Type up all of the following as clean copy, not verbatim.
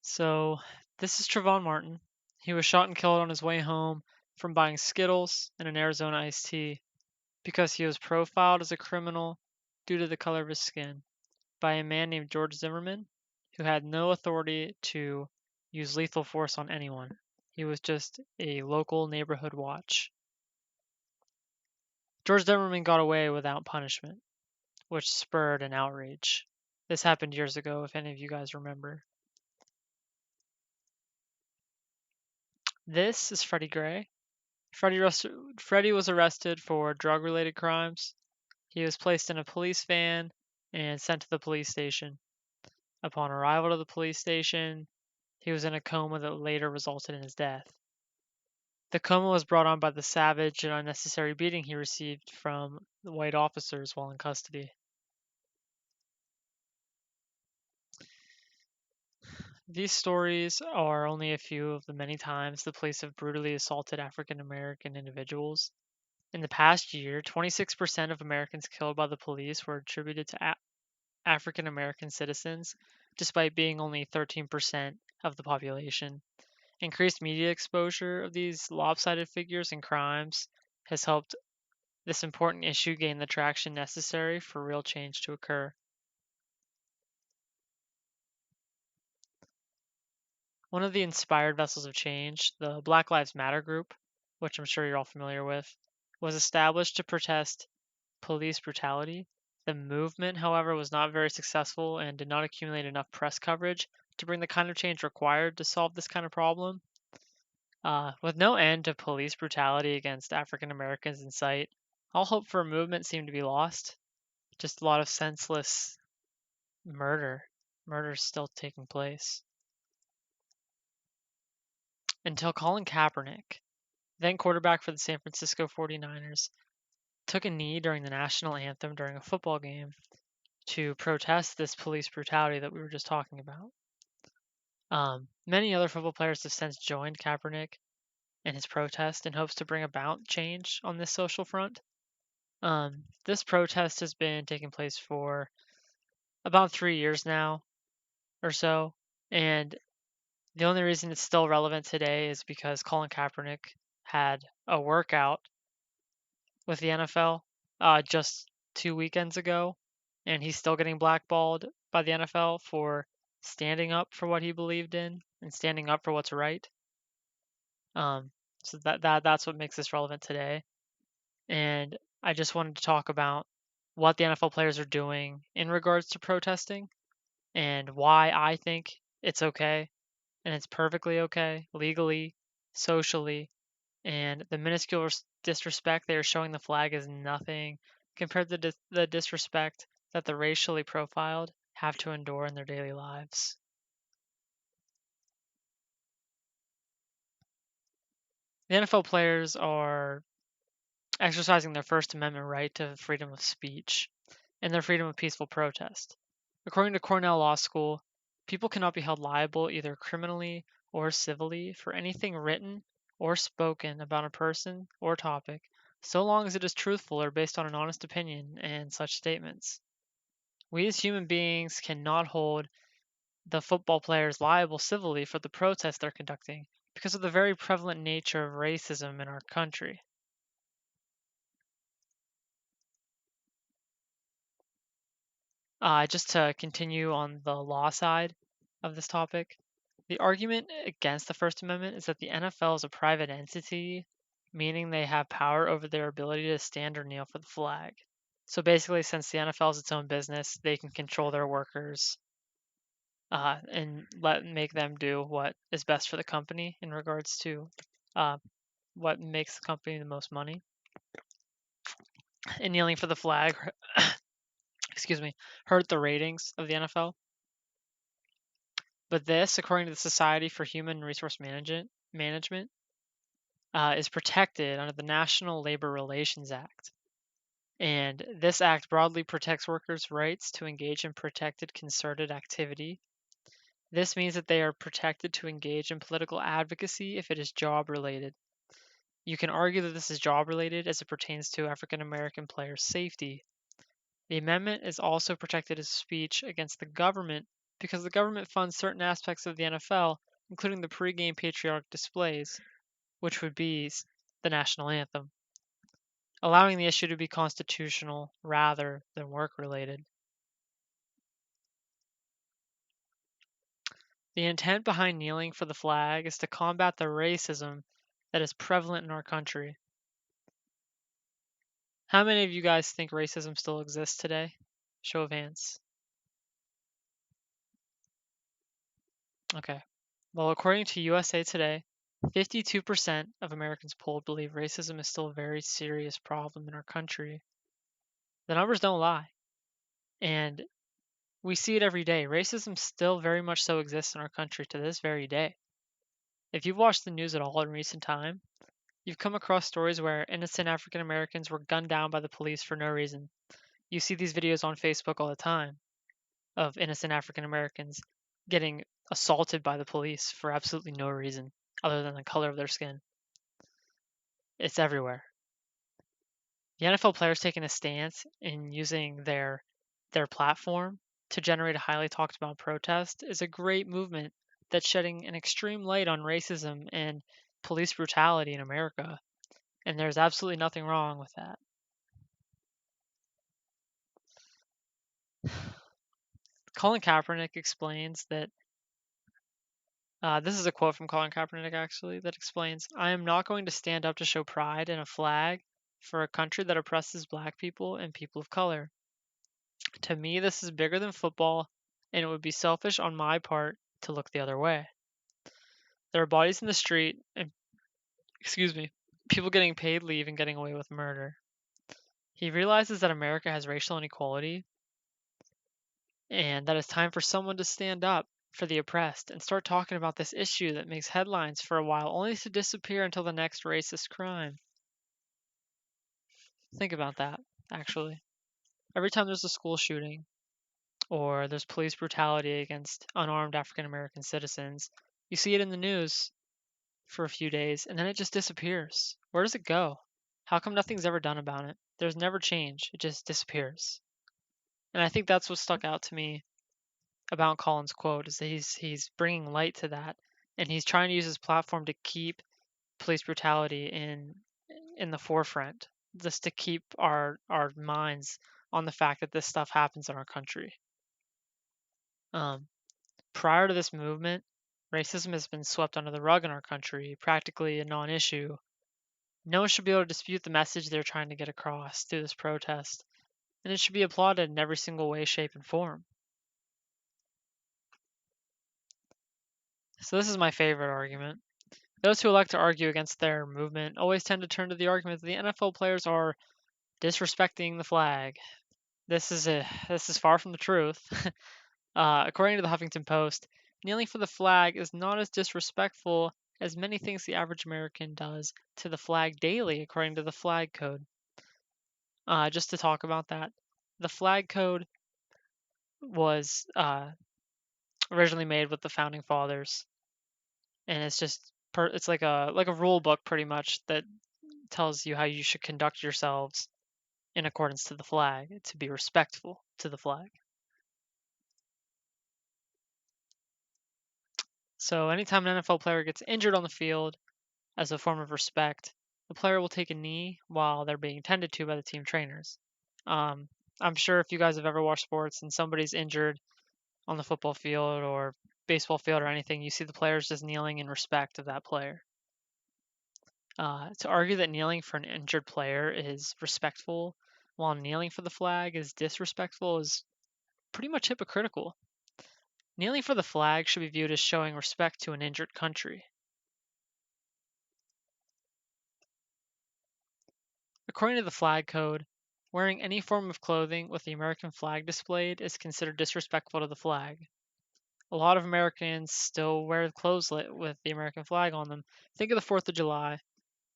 So, this is Trayvon Martin. He was shot and killed on his way home from buying Skittles and an Arizona iced tea because he was profiled as a criminal due to the color of his skin by a man named George Zimmerman, who had no authority to use lethal force on anyone. He was just a local neighborhood watch. George Zimmerman got away without punishment, which spurred an outrage. This happened years ago, if any of you guys remember. This is Freddie Gray. Freddie was arrested for drug-related crimes. He was placed in a police van and sent to the police station. Upon arrival to the police station, he was in a coma that later resulted in his death. The coma was brought on by the savage and unnecessary beating he received from the white officers while in custody. These stories are only a few of the many times the police have brutally assaulted African American individuals. In the past year, 26% of Americans killed by the police were attributed to African American citizens, despite being only 13% of the population. Increased media exposure of these lopsided figures and crimes has helped this important issue gain the traction necessary for real change to occur. One of the inspired vessels of change, the Black Lives Matter group, which I'm sure you're all familiar with, was established to protest police brutality. The movement, however, was not very successful and did not accumulate enough press coverage to bring the kind of change required to solve this kind of problem. With no end to police brutality against African Americans in sight, all hope for a movement seemed to be lost. Just a lot of senseless murder. Murder's still taking place. Until Colin Kaepernick, then quarterback for the San Francisco 49ers, took a knee during the national anthem during a football game to protest this police brutality that we were just talking about. Many other football players have since joined Kaepernick in his protest in hopes to bring about change on this social front. This protest has been taking place for about 3 years now or so, and the only reason it's still relevant today is because Colin Kaepernick had a workout with the NFL just 2 weekends ago, and he's still getting blackballed by the NFL for standing up for what he believed in and standing up for what's right. Um, so that's what makes this relevant today. And I just wanted to talk about what the NFL players are doing in regards to protesting and why I think it's okay and it's perfectly okay legally, socially, and the minuscule disrespect they are showing the flag is nothing compared to the disrespect that the racially profiled have to endure in their daily lives. The NFL players are exercising their First Amendment right to freedom of speech and their freedom of peaceful protest. According to Cornell Law School, people cannot be held liable either criminally or civilly for anything written or spoken about a person or topic, so long as it is truthful or based on an honest opinion and such statements. We as human beings cannot hold the football players liable civilly for the protests they're conducting because of the very prevalent nature of racism in our country. Just to continue on the law side of this topic, the argument against the First Amendment is that the NFL is a private entity, meaning they have power over their ability to stand or kneel for the flag. So basically, since the NFL is its own business, they can control their workers and make them do what is best for the company in regards to uh, what makes the company the most money. And kneeling for the flag, excuse me, hurt the ratings of the NFL. But this, according to the Society for Human Resource Management, is protected under the National Labor Relations Act. And this act broadly protects workers' rights to engage in protected concerted activity. This means that they are protected to engage in political advocacy if it is job related. You can argue that this is job related as it pertains to African American players' safety. The amendment is also protected as speech against the government because the government funds certain aspects of the NFL, including the pregame patriotic displays, which would be the national anthem, allowing the issue to be constitutional rather than work related. The intent behind kneeling for the flag is to combat the racism that is prevalent in our country. How many of you guys think racism still exists today? Show of hands. Okay. Well, according to USA Today, 52% of Americans polled believe racism is still a very serious problem in our country. The numbers don't lie. And we see it every day. Racism still very much so exists in our country to this very day. If you've watched the news at all in recent time, you've come across stories where innocent African Americans were gunned down by the police for no reason. You see these videos on Facebook all the time of innocent African Americans getting assaulted by the police for absolutely no reason other than the color of their skin. It's everywhere. The NFL players taking a stance in using their platform to generate a highly talked about protest is a great movement that's shedding an extreme light on racism and police brutality in America. And there's absolutely nothing wrong with that. Colin Kaepernick explains that this is a quote from Colin Kaepernick actually that explains, "I am not going to stand up to show pride in a flag for a country that oppresses black people and people of color. To me, this is bigger than football, and it would be selfish on my part to look the other way. There are bodies in the street and, excuse me, people getting paid leave and getting away with murder." He realizes that America has racial inequality and that it's time for someone to stand up for the oppressed and start talking about this issue that makes headlines for a while only to disappear until the next racist crime. Think about that, actually. Every time there's a school shooting or there's police brutality against unarmed African American citizens, you see it in the news for a few days and then it just disappears. Where does it go? How come nothing's ever done about it? There's never change. It just disappears. And I think that's what stuck out to me about Colin's quote is that he's bringing light to that, and he's trying to use his platform to keep police brutality in the forefront, just to keep our minds on the fact that this stuff happens in our country. Um, Prior to this movement, racism has been swept under the rug in our country, practically a non-issue. No one should be able to dispute the message they're trying to get across through this protest, and it should be applauded in every single way, shape, and form. So this is my favorite argument. Those who elect to argue against their movement always tend to turn to the argument that the NFL players are disrespecting the flag. This is far from the truth. According to the Huffington Post, kneeling for the flag is not as disrespectful as many think the average American does to the flag daily, according to the flag code. Just to talk about that, the flag code was originally made with the founding fathers, and it's just it's like a rule book pretty much that tells you how you should conduct yourselves in accordance to the flag, to be respectful to the flag. So anytime an NFL player gets injured on the field, as a form of respect, the player will take a knee while they're being tended to by the team trainers. Um, I'm sure if you guys have ever watched sports and somebody's injured on the football field or baseball field or anything, you see the players just kneeling in respect of that player. To argue that kneeling for an injured player is respectful while kneeling for the flag is disrespectful is pretty much hypocritical. Kneeling for the flag should be viewed as showing respect to an injured country. According to the flag code, wearing any form of clothing with the American flag displayed is considered disrespectful to the flag. A lot of Americans still wear clothes with the American flag on them. Think of the 4th of July.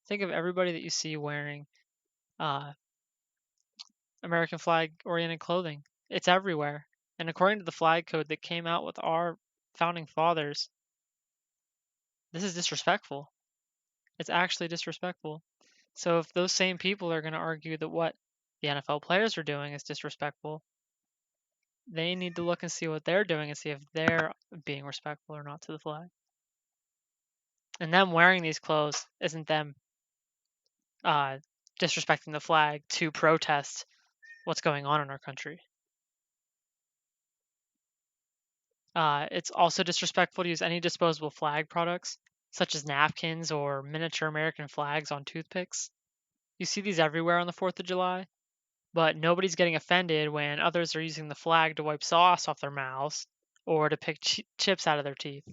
Think of everybody that you see wearing uh, American flag oriented clothing. It's everywhere. And according to the flag code that came out with our founding fathers, this is disrespectful. It's actually disrespectful. So if those same people are going to argue that what the NFL players are doing is disrespectful, they need to look and see what they're doing and see if they're being respectful or not to the flag. And them wearing these clothes isn't them uh, disrespecting the flag to protest what's going on in our country. It's also disrespectful to use any disposable flag products, such as napkins or miniature American flags on toothpicks. You see these everywhere on the 4th of July, but nobody's getting offended when others are using the flag to wipe sauce off their mouths or to pick chips out of their teeth.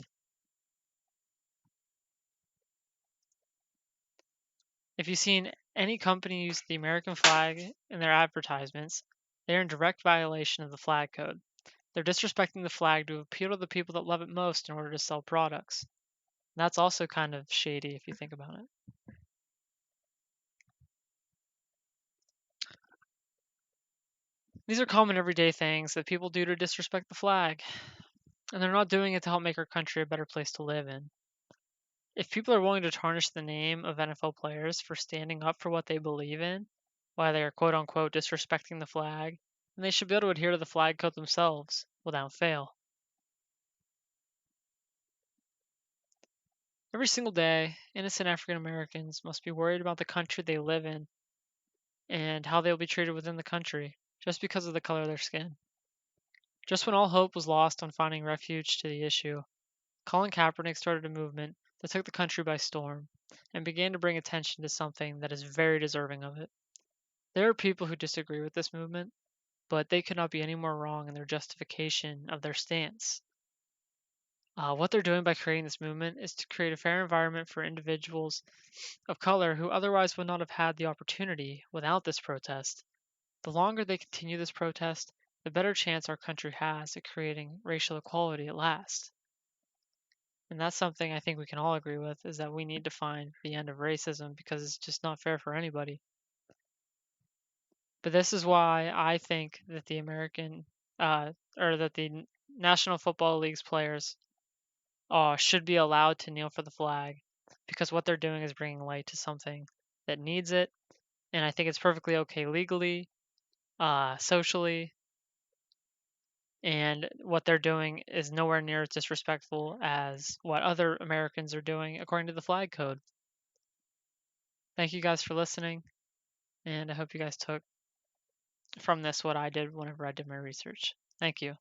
If you've seen any company use the American flag in their advertisements, they are in direct violation of the flag code. They're disrespecting the flag to appeal to the people that love it most in order to sell products. And that's also kind of shady if you think about it. These are common everyday things that people do to disrespect the flag, and they're not doing it to help make our country a better place to live in. If people are willing to tarnish the name of NFL players for standing up for what they believe in, while they are quote unquote disrespecting the flag, then they should be able to adhere to the flag code themselves without fail. Every single day, innocent African Americans must be worried about the country they live in and how they will be treated within the country just because of the color of their skin. Just when all hope was lost on finding refuge to the issue, Colin Kaepernick started a movement that took the country by storm and began to bring attention to something that is very deserving of it. There are people who disagree with this movement, but they could not be any more wrong in their justification of their stance. What they're doing by creating this movement is to create a fair environment for individuals of color who otherwise would not have had the opportunity without this protest. The longer they continue this protest, the better chance our country has at creating racial equality at last. And that's something I think we can all agree with, is that we need to find the end of racism because it's just not fair for anybody. But this is why I think that the American or that the National Football League's players should be allowed to kneel for the flag, because what they're doing is bringing light to something that needs it, and I think it's perfectly okay legally, socially, and what they're doing is nowhere near as disrespectful as what other Americans are doing according to the flag code. Thank you guys for listening, and I hope you guys took from this what I did whenever I did my research. Thank you.